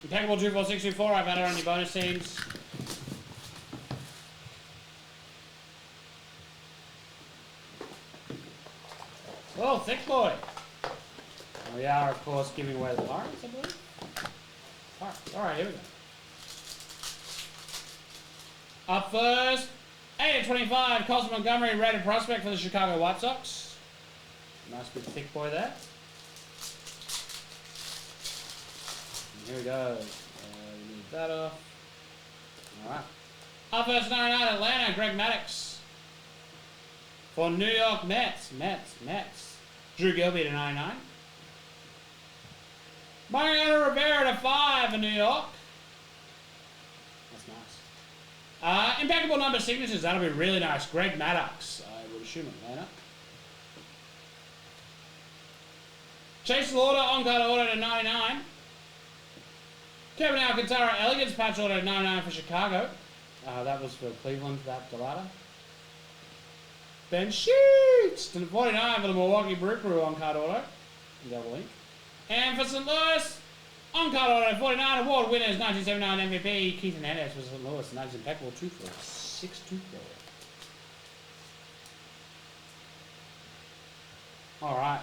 Impeccable 24624. I've added on your bonus teams. Oh, thick boy. We are, of course, giving away the Pirates, I believe. Pirates. Alright, here we go. Up first, 8/25, Cosmo Montgomery, rated prospect for the Chicago White Sox. Nice big thick boy there. And here we go. We need that off. Alright. Up first, 99, Atlanta, Greg Maddux. For New York Mets. Drew Gilby to 99. Mariano Rivera to 5 for New York. That's nice. Impeccable number signatures. That'll be really nice. Greg Maddux. I would assume Atlanta. Chase Lauder, on-card order to 99. Kevin Alcantara, Elegance patch order to 99 for Chicago. That was for Cleveland, that Delata. Ben Sheets to 49 for the Milwaukee Brew Crew on-card order. Double ink. And for St. Louis, on-card order 49 award winners 1979 MVP Keith Hernandez for St. Louis, and that's Impeccable 24624. All right.